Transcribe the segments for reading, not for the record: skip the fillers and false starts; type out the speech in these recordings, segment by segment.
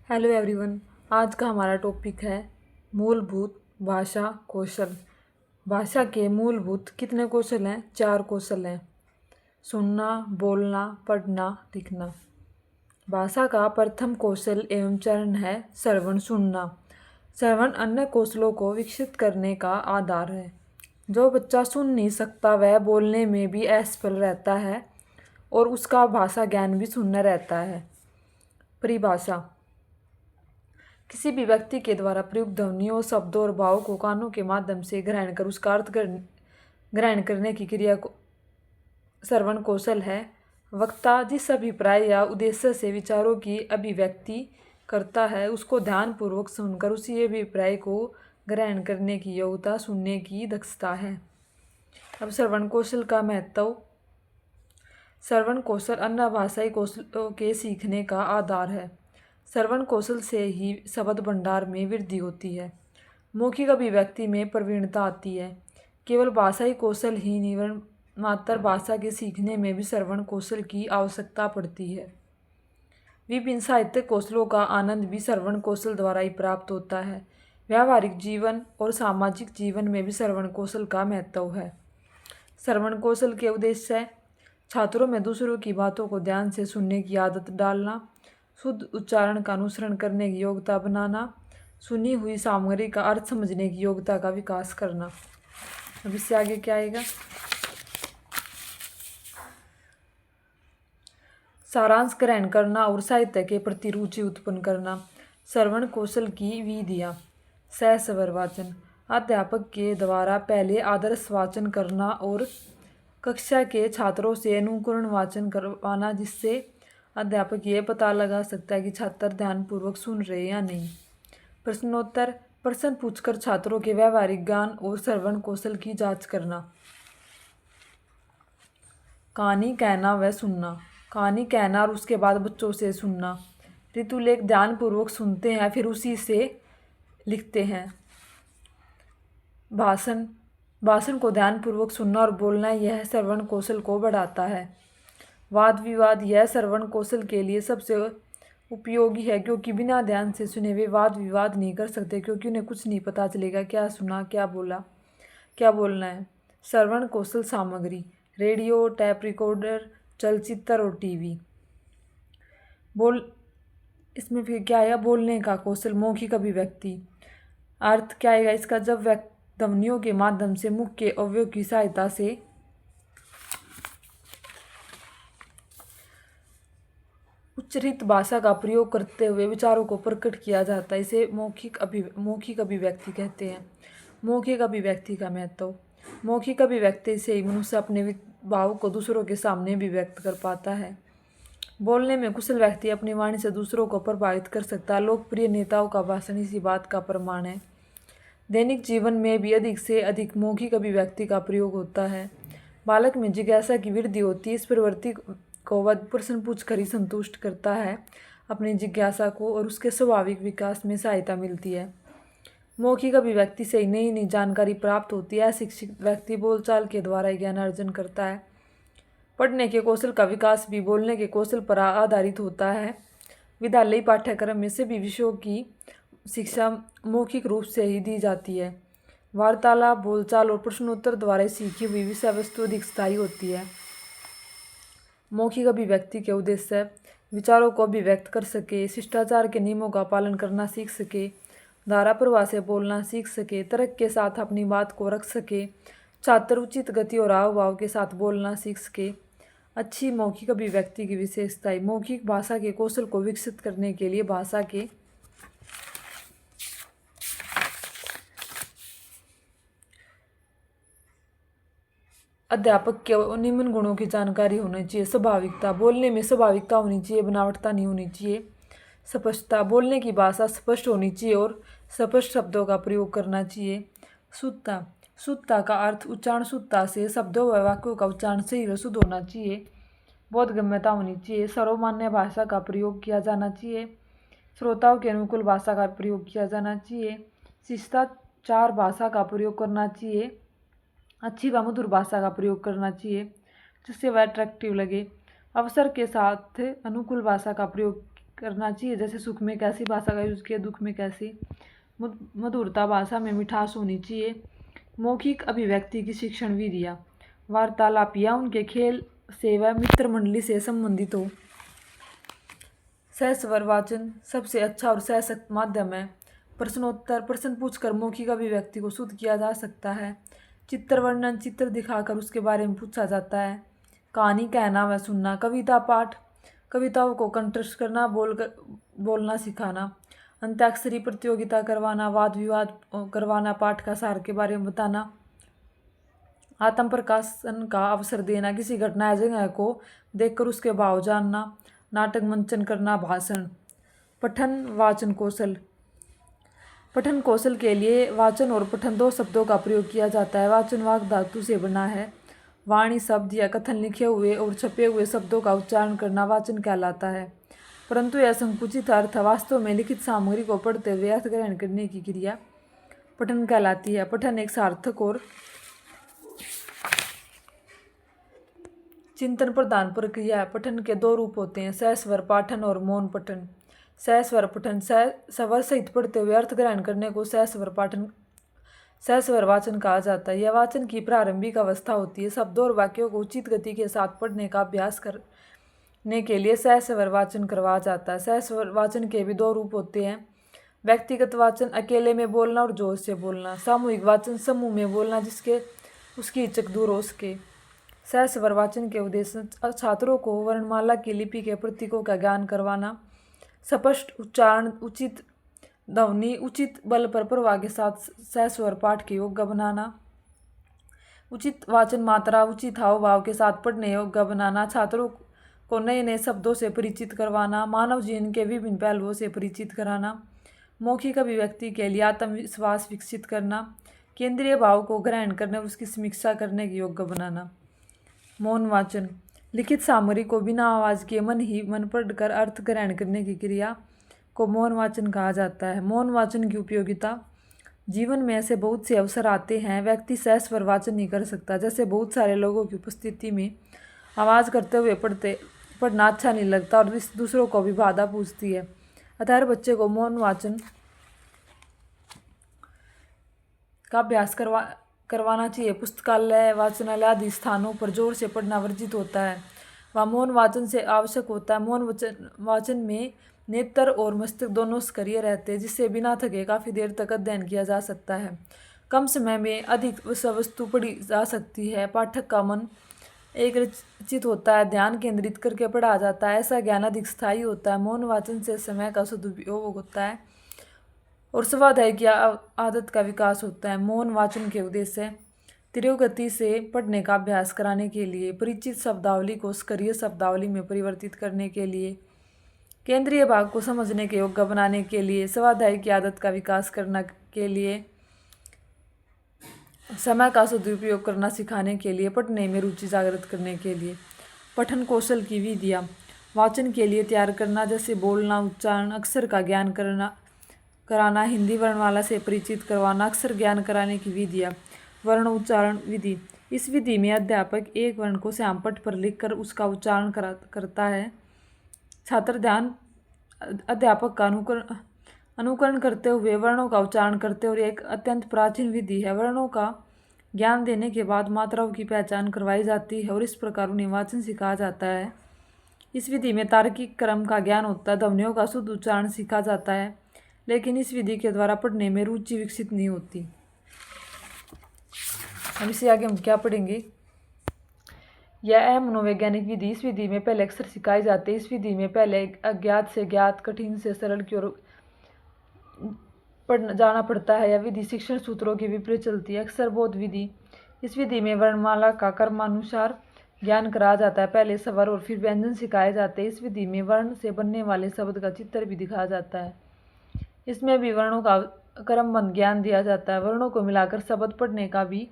Hello everyone. आज का हमारा टॉपिक है मूलभूत भाषा कौशल। भाषा के मूलभूत कितने कौशल हैं? 4 कौशल हैं। सुनना, बोलना, पढ़ना, लिखना। भाषा का प्रथम कौशल एवं चरण है श्रवण सुनना। श्रवण अन्य कौशलों को विकसित करने का आधार है। जो बच्चा सुन नहीं सकता वह बोलने में भी असफल रहता है और उसका भाषा ज्ञान भी शून्य रहता है। परिभाषा: किसी भी व्यक्ति के द्वारा प्रयुक्त ध्वनियों, शब्दों और भावों को कानों के माध्यम से ग्रहण कर उसका अर्थ ग्रहण करने की क्रिया को श्रवण कौशल है। वक्ता जिस अभिप्राय या उद्देश्य से विचारों की अभिव्यक्ति करता है उसको ध्यानपूर्वक सुनकर उसी अभिप्राय को ग्रहण करने की योग्यता सुनने की दक्षता है। अब श्रवण कौशल का महत्व। श्रवण कौशल अन्य भाषाई कौशलों के सीखने का आधार है। श्रवण कौशल से ही शब्द भंडार में वृद्धि होती है, मौखिक अभिव्यक्ति में प्रवीणता आती है। केवल भाषाई कौशल ही नहीं, मातृभाषा के सीखने में भी श्रवण कौशल की आवश्यकता पड़ती है। विभिन्न साहित्यिक कौशलों का आनंद भी श्रवण कौशल द्वारा ही प्राप्त होता है। व्यावहारिक जीवन और सामाजिक जीवन में भी श्रवण कौशल का महत्व है। श्रवण कौशल के उद्देश्य: छात्रों में दूसरों की बातों को ध्यान से सुनने की आदत डालना, शुद्ध उच्चारण का अनुसरण करने की योग्यता बनाना, सुनी हुई सामग्री का अर्थ समझने की योग्यता का विकास करना। अब इससे आगे क्या आएगा? सारांश ग्रहण करना और साहित्य के प्रति रुचि उत्पन्न करना। श्रवण कौशल की विधियाँ: सहस्वर वाचन, अध्यापक के द्वारा पहले आदर्श वाचन करना और कक्षा के छात्रों से अनुकरण वाचन करवाना, जिससे अध्यापक ये पता लगा सकता है कि छात्र ध्यानपूर्वक सुन रहे या नहीं। प्रश्नोत्तर, प्रश्न पूछकर छात्रों के व्यावहारिक ज्ञान और श्रवण कौशल की जांच करना। कहानी कहना व सुनना, कहानी कहना और उसके बाद बच्चों से सुनना। ऋतुलेख ध्यानपूर्वक सुनते हैं फिर उसी से लिखते हैं। भाषण, भाषण को ध्यानपूर्वक सुनना और बोलना यह श्रवण कौशल को बढ़ाता है। वाद विवाद, यह श्रवण कौशल के लिए सबसे उपयोगी है क्योंकि बिना ध्यान से सुने वे वाद विवाद नहीं कर सकते, क्योंकि उन्हें कुछ नहीं पता चलेगा क्या सुना, क्या बोला, क्या बोलना है। श्रवण कौशल सामग्री: रेडियो, टैप रिकॉर्डर, चलचित्र और टीवी। इसमें फिर क्या आएगा? बोलने का कौशल, मौखिक अभिव्यक्ति। अर्थ क्या आएगा इसका? जब ध्वनियों के माध्यम से मुख के अवयव की सहायता से उच्चरित भाषा का प्रयोग करते हुए विचारों को प्रकट किया जाता है, इसे मौखिक अभिव्यक्ति कहते हैं। मौखिक अभिव्यक्ति का महत्व: मौखिक अभिव्यक्ति से ही मनुष्य अपने भाव को दूसरों के सामने भी व्यक्त कर पाता है। बोलने में कुशल व्यक्ति अपनी वाणी से दूसरों को प्रभावित कर सकता है। लोकप्रिय नेताओं का भाषण इसी बात का प्रमाण है। दैनिक जीवन में भी अधिक से अधिक मौखिक अभिव्यक्ति का प्रयोग होता है। बालक में जिज्ञासा की वृद्धि होती है। इस प्रवृत्ति को वह प्रश्न पूछकर ही संतुष्ट करता है अपनी जिज्ञासा को और उसके स्वाभाविक विकास में सहायता मिलती है। मौखिक अभिव्यक्ति से ही नई नई जानकारी प्राप्त होती है। शिक्षित व्यक्ति बोलचाल के द्वारा ज्ञान अर्जन करता है। पढ़ने के कौशल का विकास भी बोलने के कौशल पर आधारित होता है। विद्यालयी पाठ्यक्रम में सभी विषयों की शिक्षा मौखिक रूप से ही दी जाती है। वार्तालाप, बोलचाल और प्रश्नोत्तर द्वारा सीखी हुई विषय वस्तु अधिक स्थायी होती है। मौखिक अभिव्यक्ति के उद्देश्य: विचारों को अभिव्यक्त कर सके, शिष्टाचार के नियमों का पालन करना सीख सके, धारा प्रवाह से बोलना सीख सके, तर्क के साथ अपनी बात को रख सके, छात्र उचित गति और हाव भाव के साथ बोलना सीख सके। अच्छी मौखिक अभिव्यक्ति की विशेषताएं: मौखिक भाषा के कौशल को विकसित करने के लिए भाषा के अध्यापक के निम्न गुणों की जानकारी होनी चाहिए। स्वाभाविकता, बोलने में स्वाभाविकता होनी चाहिए, बनावटता नहीं होनी चाहिए। स्पष्टता, बोलने की भाषा स्पष्ट होनी चाहिए और स्पष्ट शब्दों का प्रयोग करना चाहिए। शुद्धता, शुद्धता का अर्थ उच्चारण शुद्धता से शब्दों व वाक्यों का उच्चारण सही व शुद्ध होना चाहिए। बोधगम्यता होनी चाहिए। सर्वमान्य भाषा का प्रयोग किया जाना चाहिए। श्रोताओं के अनुकूल भाषा का प्रयोग किया जाना चाहिए। शिष्टाचार भाषा का प्रयोग करना चाहिए। अच्छी व मधुर भाषा का प्रयोग करना चाहिए जिससे वह अट्रैक्टिव लगे। अवसर के साथ अनुकूल भाषा का प्रयोग करना चाहिए, जैसे सुख में कैसी भाषा का यूज़ किया, दुख में कैसी। मधुरता भाषा में मिठास होनी चाहिए। मौखिक अभिव्यक्ति की शिक्षण विधियाँ, वार्तालाप या उनके खेल से व मित्र मंडली से संबंधित हो। सहस्वर वाचन सबसे अच्छा और सशक्त माध्यम है। प्रश्नोत्तर, प्रश्न पूछकर मौखिक अभिव्यक्ति को शुद्ध किया जा सकता है। चित्र वर्णन, चित्र दिखाकर उसके बारे में पूछा जाता है। कहानी कहना व सुनना, कविता पाठ, कविताओं को कंठस्थ करना, बोलना सिखाना। अंत्याक्षरी प्रतियोगिता करवाना, वाद विवाद करवाना, पाठ का सार के बारे में बताना। आत्म प्रकाशन का अवसर देना, किसी घटना या जगह को देखकर उसके भाव जानना। नाटक मंचन करना, भाषण। पठन वाचन कौशल, पठन कौशल के लिए वाचन और पठन दो शब्दों का प्रयोग किया जाता है। वाचन वाक धातु से बना है। वाणी शब्द या कथन लिखे हुए और छपे हुए शब्दों का उच्चारण करना वाचन कहलाता है, परंतु यह संकुचित अर्थ वास्तव में लिखित सामग्री को पढ़ते हुए अर्थ ग्रहण करने की क्रिया पठन कहलाती है। पठन एक सार्थक और चिंतन प्रधान प्रक्रिया है। पठन के दो रूप होते हैं, सहस्वर पाठन और मौन पठन। सहस्वर पठन, स्वर सहित पढ़ते हुए अर्थ ग्रहण करने को सहस्वर पाठन, सहस्वर वाचन कहा जाता है। यह वाचन की प्रारंभिक अवस्था होती है। शब्दों और वाक्यों को उचित गति के साथ पढ़ने का अभ्यास करने के लिए सहस्वर वाचन करवाया जाता है। सहस्वर वाचन के भी दो रूप होते हैं, व्यक्तिगत वाचन, अकेले में बोलना और जोर से बोलना। सामूहिक वाचन, समूह में बोलना जिसके उसकी हिचक दूर हो सके। सहस्वर वाचन के उद्देश्य छात्रों को वर्णमाला की लिपि के प्रतीकों का ज्ञान करवाना, स्पष्ट उच्चारण, उचित ध्वनि, उचित बल पर प्रवाह के साथ सहस्वर पाठ के योग्य बनाना, उचित वाचन मात्रा, उचित हाव भाव के साथ पढ़ने योग्य बनाना, छात्रों को नए नए शब्दों से परिचित करवाना, मानव जीवन के विभिन्न पहलुओं से परिचित कराना, मौखिक अभिव्यक्ति के लिए आत्मविश्वास विकसित करना, केंद्रीय भाव को ग्रहण करने और उसकी समीक्षा करने के योग्य बनाना। मौन वाचन, लिखित सामग्री को बिना आवाज़ के मन ही मन पढ़कर अर्थ ग्रहण करने की क्रिया को मौन वाचन कहा जाता है। मौन वाचन की उपयोगिता, जीवन में ऐसे बहुत से अवसर आते हैं व्यक्ति सहस्वर वाचन नहीं कर सकता, जैसे बहुत सारे लोगों की उपस्थिति में आवाज़ करते हुए पढ़ना अच्छा नहीं लगता और दूसरों को भी बाधा पूछती है। अतः हर बच्चे को मौन वाचन का अभ्यास करवाना चाहिए। पुस्तकालय, वाचनालय आदि स्थानों पर जोर से पढ़ना वर्जित होता है, वह मौन वाचन से आवश्यक होता है। मौन वाचन में नेत्र और मस्तिष्क दोनों सक्रिय रहते हैं, जिससे बिना थके काफ़ी देर तक अध्ययन किया जा सकता है। कम समय में अधिक वस्तु पढ़ी जा सकती है। पाठक का मन एकरचित होता है, ध्यान केंद्रित करके पढ़ा जाता है, ऐसा ज्ञान अधिक स्थायी होता है। मौन वाचन से समय का सदुपयोग होता है और स्वाध्याय की आदत का विकास होता है। मौन वाचन के उद्देश्य तीव्र गति से पढ़ने का अभ्यास कराने के लिए, परिचित शब्दावली को सक्रिय शब्दावली में परिवर्तित करने के लिए, केंद्रीय भाग को समझने के योग्य बनाने के लिए, स्वाध्याय की आदत का विकास करने के लिए, समय का सदुपयोग करना सिखाने के लिए, पढ़ने में रुचि जागृत करने के लिए। पठन कौशल की विधियाँ, वाचन के लिए तैयार करना, जैसे बोलना, उच्चारण, अक्षर का ज्ञान कराना, हिंदी वर्णमाला से परिचित करवाना, अक्षर ज्ञान कराने की विधियाँ। वर्ण उच्चारण विधि, इस विधि में अध्यापक एक वर्ण को श्यामपट्ट पर लिखकर उसका उच्चारण करता है। छात्र ध्यान अध्यापक का अनुकरण करते हुए वर्णों का उच्चारण करते और एक अत्यंत प्राचीन विधि है। वर्णों का ज्ञान देने के बाद मात्राओं की पहचान करवाई जाती है और इस प्रकार उन्हें वाचन सिखाया जाता है। इस विधि में तार्किक क्रम का ज्ञान होता है, ध्वनियों का शुद्ध उच्चारण सीखा जाता है, लेकिन इस विधि के द्वारा पढ़ने में रुचि विकसित नहीं होती। अब इससे आगे हम क्या पढ़ेंगे, यह मनोवैज्ञानिक विधि, इस विधि में पहले अक्षर सिखाए जाते हैं। इस विधि में पहले अज्ञात से ज्ञात, कठिन से सरल की ओर जाना पड़ता है। यह विधि शिक्षण सूत्रों के विपरीत चलती है। अक्षर बोध विधि, इस विधि में वर्णमाला का क्रमानुसार ज्ञान कराया जाता है। पहले स्वर और फिर व्यंजन सिखाए जाते हैं। इस विधि में वर्ण से बनने वाले शब्द का चित्र भी दिखाया जाता है। इसमें भी वर्णों का क्रमबद्ध ज्ञान दिया जाता है। वर्णों को मिलाकर शब्द पढ़ने का भी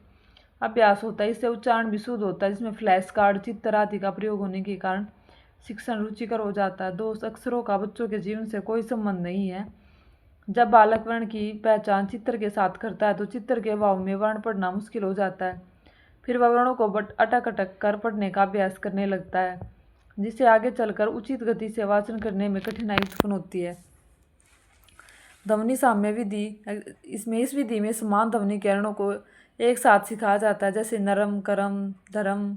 अभ्यास होता है। इससे उच्चारण भी शुद्ध होता है। इसमें फ्लैश कार्ड, चित्र आदि का प्रयोग होने के कारण शिक्षण रुचिकर हो जाता है। दोष, अक्षरों का बच्चों के जीवन से कोई संबंध नहीं है। जब बालक वर्ण की पहचान चित्र के साथ करता है तो चित्र के अभाव में वर्ण पढ़ना मुश्किल हो जाता है। फिर वह वर्णों को अटक अटक कर पढ़ने का अभ्यास करने लगता है। जिससे आगे चलकर उचित गति से वाचन करने में कठिनाई उत्पन्न होती है। ध्वनि साम्य विधि, इस विधि में समान ध्वनि किरणों को एक साथ सिखाया जाता है, जैसे नरम, करम, धर्म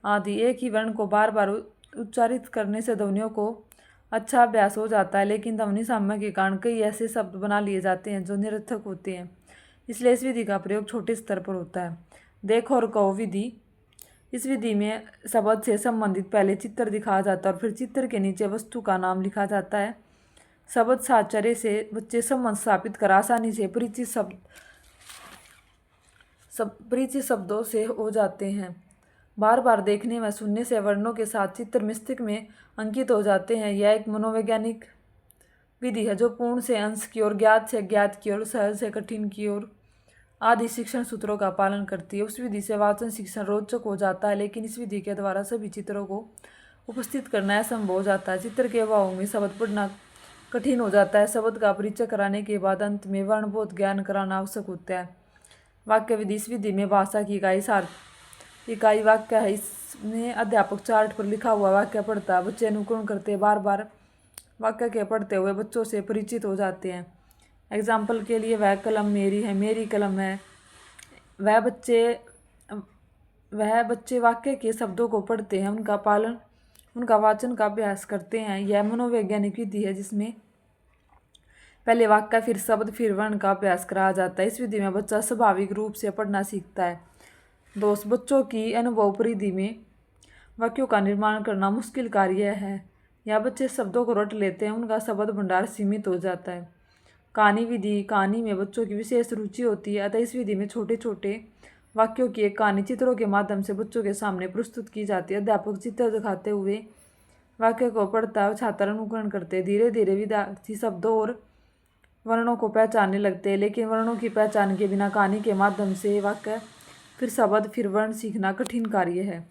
आदि। एक ही वर्ण को बार बार उच्चारित करने से ध्वनियों को अच्छा अभ्यास हो जाता है, लेकिन ध्वनि साम्य के कारण कई ऐसे शब्द बना लिए जाते हैं जो निरर्थक होते हैं, इसलिए इस विधि का प्रयोग छोटे स्तर पर होता है। देखो और कहो विधि, इस विधि में शब्द से संबंधित पहले चित्र दिखाया जाता है और फिर चित्र के नीचे वस्तु का नाम लिखा जाता है। शब्द साहचर्य से बच्चे संबंध स्थापित कर आसानी से परिचित शब्दों से हो जाते हैं। बार बार देखने व सुनने से वर्णों के साथ चित्र मस्तिष्क में अंकित हो जाते हैं। यह एक मनोवैज्ञानिक विधि है जो पूर्ण से अंश की ओर, ज्ञात से अज्ञात की ओर, सहज से कठिन की ओर आदि शिक्षण सूत्रों का पालन करती है। उस विधि से वाचन शिक्षण रोचक हो जाता है, लेकिन इस विधि के द्वारा सभी चित्रों को उपस्थित करना असंभव हो जाता है। चित्र के अभाव में शब्द पढ़ना कठिन हो जाता है। शब्द का परिचय कराने के बाद अंत में वर्णबोध ज्ञान कराना आवश्यक होता है। वाक्य विधि, इस विधि में भाषा की इकाई वाक्य है। इसमें अध्यापक चार्ट पर लिखा हुआ वाक्य पढ़ता है, बच्चे अनुकरण करते बार बार वाक्य के पढ़ते हुए बच्चों से परिचित हो जाते हैं। एग्जाम्पल के लिए, वह कलम मेरी है, मेरी कलम है। वह बच्चे वाक्य के शब्दों को पढ़ते हैं, उनका वाचन का अभ्यास करते हैं। यह मनोवैज्ञानिक विधि है जिसमें पहले वाक्य, फिर शब्द, फिर वर्ण का अभ्यास कराया जाता है। इस विधि में बच्चा स्वाभाविक रूप से पढ़ना सीखता है। दोस्त, बच्चों की अनुभव परिधि में वाक्यों का निर्माण करना मुश्किल कार्य है। यह बच्चे शब्दों को रट लेते हैं, उनका शब्द भंडार सीमित हो जाता है। कहानी विधि, कहानी में बच्चों की विशेष रुचि होती है, अतः इस विधि में छोटे छोटे वाक्यों की एक कहानी चित्रों के माध्यम से बच्चों के सामने प्रस्तुत की जाती है। अध्यापक चित्र दिखाते हुए वाक्य को पढ़ता है, छात्र अनुकरण करते हैं। धीरे धीरे विद्यार्थी शब्दों और वर्णों को पहचानने लगते हैं, लेकिन वर्णों की पहचान के बिना कहानी के माध्यम से वाक्य, फिर शब्द, फिर वर्ण सीखना कठिन कार्य है।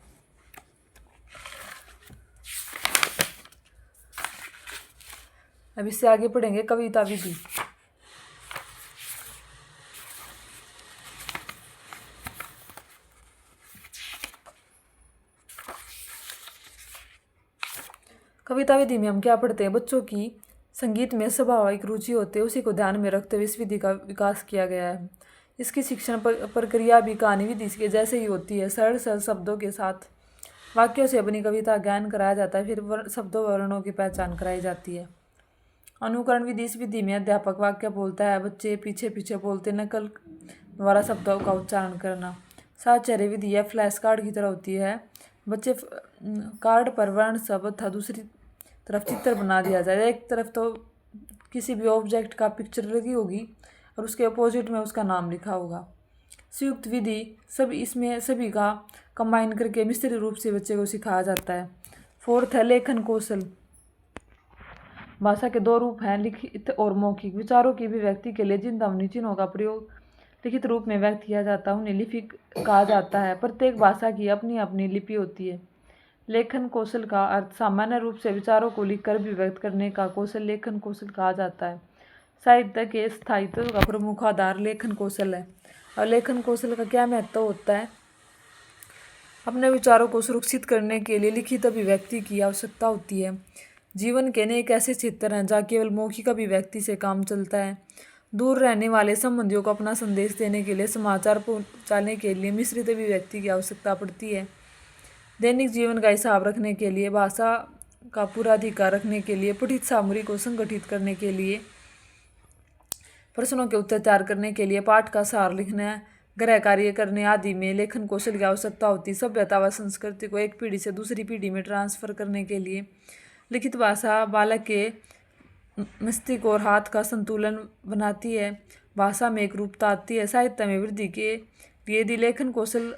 अब इससे आगे पढ़ेंगे कविता विधि। कविता विधि में हम क्या पढ़ते हैं? बच्चों की संगीत में स्वाभाविक रुचि होती है, उसी को ध्यान में रखते हुए इस विधि का विकास किया गया है। इसकी शिक्षण प्रक्रिया भी कहानी विधि के जैसे ही होती है। सरल सरल शब्दों के साथ वाक्यों से अपनी कविता ज्ञान कराया जाता है, फिर शब्दों वर्णों की पहचान कराई जाती है। अनुकरण विधि, इस विधि में अध्यापक वाक्य बोलता है, बच्चे पीछे पीछे बोलते, नकल द्वारा शब्दों का उच्चारण करना। साहचर्य विधि यह फ्लैश कार्ड की तरह होती है। बच्चे कार्ड पर वर्ण, शब्द था, दूसरी तरफ चित्र बना दिया जाए। एक तरफ तो किसी भी ऑब्जेक्ट का पिक्चर लगी होगी और उसके अपोजिट में उसका नाम लिखा होगा। संयुक्त विधि, इसमें सभी का कंबाइन करके मिश्रित रूप से बच्चे को सिखाया जाता है। फोर्थ है लेखन कौशल। भाषा के दो रूप हैं, लिखित और मौखिक। विचारों की अभिव्यक्ति के लिए जिन ध्वनि चिन्हों का प्रयोग लिखित रूप में व्यक्त किया जाता है उन्हें लिपि कहा जाता है। प्रत्येक भाषा की अपनी अपनी लिपि होती है। लेखन कौशल का अर्थ सामान्य रूप से विचारों को लिखकर अभिव्यक्त करने का कौशल लेखन कौशल कहा जाता है। साहित्य के स्थायित्व का प्रमुख आधार लेखन कौशल है। और लेखन कौशल का क्या महत्व होता है? अपने विचारों को सुरक्षित करने के लिए लिखित अभिव्यक्ति की आवश्यकता होती है। जीवन के अनेक ऐसे क्षेत्र हैं जहाँ केवल मौखिक अभिव्यक्ति से काम चलता है। दूर रहने वाले संबंधियों को अपना संदेश देने के लिए, समाचार पहुँचाने के लिए मिश्रित अभिव्यक्ति की आवश्यकता पड़ती है। दैनिक जीवन का हिसाब रखने के लिए, भाषा का पूरा अधिकार रखने के लिए, पठित सामग्री को संगठित करने के लिए, प्रश्नों के उत्तर तैयार करने के लिए, पाठ का सार लिखना, गृह कार्य करने आदि में लेखन कौशल की आवश्यकता होती है। सभ्यता व संस्कृति को एक पीढ़ी से दूसरी पीढ़ी में ट्रांसफर करने के लिए लिखित भाषा बालक के मस्तिष्क और हाथ का संतुलन बनाती है। भाषा में एक रूपता आती है। साहित्य में वृद्धि के लिए यदि लेखन कौशल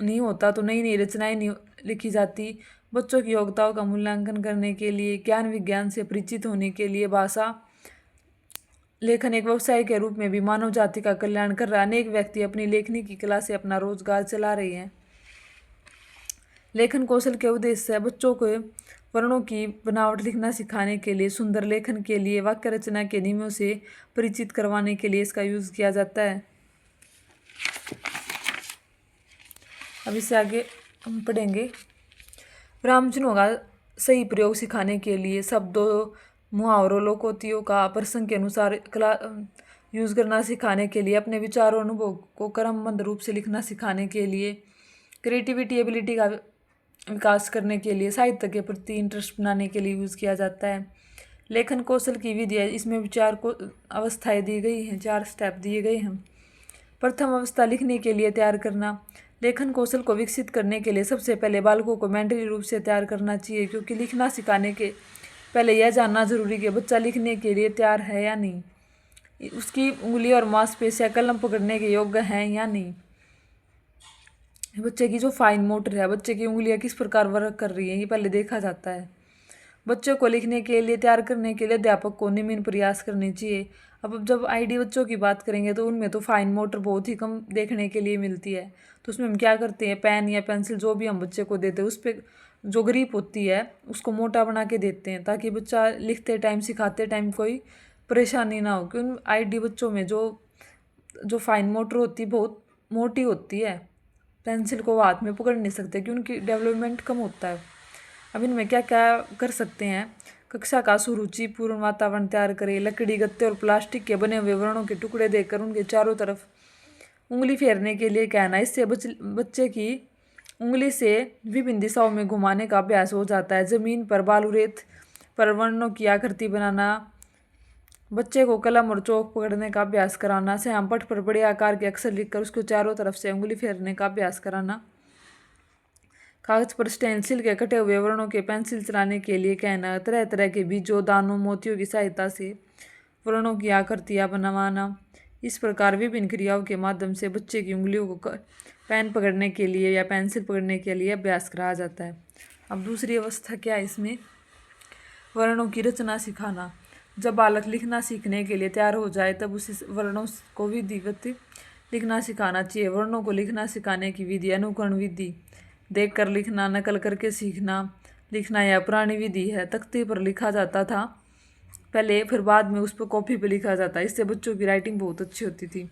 नहीं होता तो नई नई रचनाएं नहीं लिखी जाती। बच्चों की योग्यताओं का मूल्यांकन करने के लिए, ज्ञान विज्ञान से परिचित होने के लिए भाषा लेखन एक व्यवसाय के रूप में भी मानव जाति का कल्याण कर रहा है। अनेक व्यक्ति अपनी लेखनी की कला से अपना रोजगार चला रहे हैं। लेखन कौशल के उद्देश्य है बच्चों को वर्णों की बनावट लिखना सिखाने के लिए, सुंदर लेखन के लिए, वाक्य रचना के नियमों से परिचित करवाने के लिए इसका यूज किया जाता है। अब इससे आगे हम पढ़ेंगे विराम चिन्हों का सही प्रयोग सिखाने के लिए शब्दों, मुहावरों, लोकोक्तियों का प्रसंग के अनुसार यूज़ करना सिखाने के लिए, अपने विचारों, अनुभव को क्रमबद्ध रूप से लिखना सिखाने के लिए, क्रिएटिविटी एबिलिटी का विकास करने के लिए, साहित्य के प्रति इंटरेस्ट बनाने के लिए यूज़ किया जाता है। लेखन कौशल की विधि है, इसमें विचार को अवस्थाएं दी गई हैं, 4 स्टेप दिए गए हैं। प्रथम अवस्था लिखने के लिए तैयार करना। लेखन कौशल को विकसित करने के लिए सबसे पहले बालकों को मेंटली रूप से तैयार करना चाहिए, क्योंकि लिखना सिखाने के पहले यह जानना जरूरी है बच्चा लिखने के लिए तैयार है या नहीं, उसकी उंगली और मांसपेशियां कलम पकड़ने के योग्य हैं या नहीं, बच्चे की जो फाइन मोटर है, बच्चे की उंगलियां किस प्रकार वर्क कर रही हैं, ये पहले देखा जाता है। बच्चों को लिखने के लिए तैयार करने के लिए अध्यापक को निम्न प्रयास करने चाहिए। अब जब आईडी बच्चों की बात करेंगे तो उनमें तो फाइन मोटर बहुत ही कम देखने के लिए मिलती है, तो उसमें हम क्या करते हैं, पेन या पेंसिल जो भी हम बच्चे को देते हैं उस पर जो ग्रिप होती है उसको मोटा बना के देते हैं, ताकि बच्चा लिखते टाइम, सिखाते टाइम कोई परेशानी ना हो। क्योंकि आईडी बच्चों में जो फाइन मोटर होती है बहुत मोटी होती है, पेंसिल को हाथ में पकड़ नहीं सकते क्योंकि उनकी डेवलपमेंट कम होता है। अब इनमें क्या क्या कर सकते हैं, कक्षा का सुरुचिपूर्ण वातावरण तैयार करें, लकड़ी, गत्ते और प्लास्टिक के बने हुए वर्णों के टुकड़े देकर उनके चारों तरफ उंगली फेरने के लिए कहना। इससे बच्चे की उंगली से विभिन्न दिशाओं में घुमाने का अभ्यास हो जाता है। जमीन पर बालू रेत पर वर्णों की आकृति बनाना, बच्चे को कलम और चौक पकड़ने का अभ्यास कराना, श्याम पट पर बड़े आकार के अक्षर लिखकर उसको चारों तरफ से उंगली फेरने का अभ्यास कराना, कागज पर स्टेंसिल के कटे हुए वर्णों के पेंसिल चलाने के लिए कहना, तरह तरह के बीजों, दानों, मोतियों की सहायता से वर्णों की आकृतियाँ बनवाना। इस प्रकार विभिन्न क्रियाओं के माध्यम से बच्चे की उंगलियों को पेन पकड़ने के लिए या पेंसिल पकड़ने के लिए अभ्यास कराया जाता है। अब दूसरी अवस्था क्या है, इसमें वर्णों की रचना सिखाना। जब बालक लिखना सीखने के लिए तैयार हो जाए तब उसे वर्णों को विधिवत लिखना सिखाना चाहिए। वर्णों को लिखना सिखाने की विधि अनुकरण विधि, देख कर लिखना, नकल करके सीखना लिखना यह पुरानी विधि है। तख्ते पर लिखा जाता था पहले, फिर बाद में उस पर कॉपी पर लिखा जाता है, इससे बच्चों की राइटिंग बहुत अच्छी होती थी।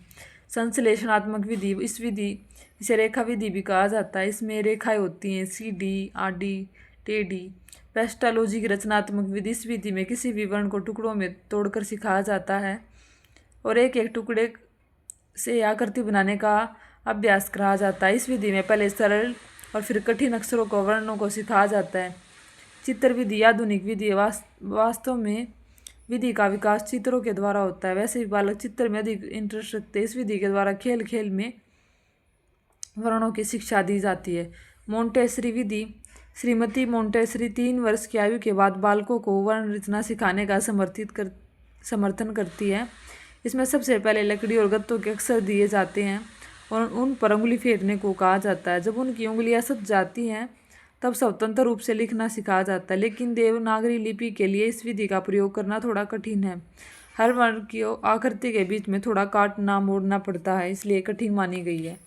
संश्लेषणात्मक विधि, इस विधि इसे रेखा विधि भी कहा जाता है। इसमें रेखाएं होती हैं, सीधी, आडी, टेढ़ी। पेस्टालॉजी की रचनात्मक विधि, इस विधि में किसी भी वर्ण को टुकड़ों में तोड़कर सिखाया जाता है और एक एक टुकड़े से आकृति बनाने का अभ्यास कराया जाता है। इस विधि में पहले सरल और फिर कठिन अक्षरों को, वर्णों को सिखाया जाता है। चित्र विधि आधुनिक विधि, वास्तव में विधि का विकास चित्रों के द्वारा होता है। वैसे भी बालक चित्र में अधिक इंटरेस्ट रखते हैं। इस विधि के द्वारा खेल खेल में वर्णों की शिक्षा दी जाती है। मोंटेसरी विधि, श्रीमती मोंटेसरी 3 वर्ष की आयु के बाद बालकों को वर्ण रचना सिखाने का समर्थन करती है। इसमें सबसे पहले लकड़ी और गत्तों के अक्षर दिए जाते हैं और उन पर उंगली फेरने को कहा जाता है। जब उनकी उंगलियां सज जाती हैं तब स्वतंत्र रूप से लिखना सिखाया जाता है, लेकिन देवनागरी लिपि के लिए इस विधि का प्रयोग करना थोड़ा कठिन है। हर वर्ण की आकृति के बीच में थोड़ा काटना मोड़ना पड़ता है, इसलिए कठिन मानी गई है।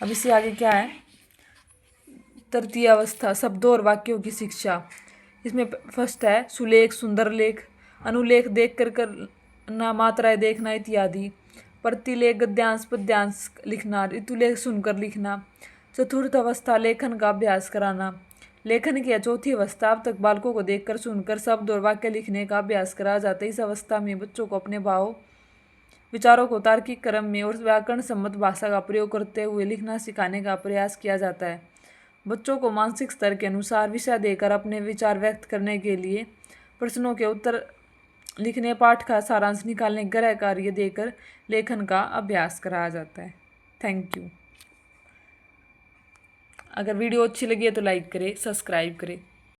अब इससे आगे क्या है, तृतीय अवस्था शब्दों और वाक्यों की शिक्षा। इसमें फर्स्ट है सुलेख, सुंदर लेख, अनुलेख देख कर करना, मात्राएं देखना इत्यादि। प्रतिलेख गद्यांश पद्यांश लिखना, ऋतुलेख सुनकर लिखना। चतुर्थ अवस्था लेखन का अभ्यास कराना। लेखन की चौथी अवस्था अब तक बालकों को देखकर सुनकर शब्द और वाक्य लिखने का अभ्यास कराया जाता है। इस अवस्था में बच्चों को अपने भाव विचारों को तार्किक क्रम में और व्याकरण सम्मत भाषा का प्रयोग करते हुए लिखना सिखाने का प्रयास किया जाता है। बच्चों को मानसिक स्तर के अनुसार विषय देकर अपने विचार व्यक्त करने के लिए प्रश्नों के उत्तर लिखने, पाठ का सारांश निकालने, गृह कार्य देकर लेखन का अभ्यास कराया जाता है। Thank you. अगर वीडियो अच्छी लगी है तो लाइक करें, सब्सक्राइब करें।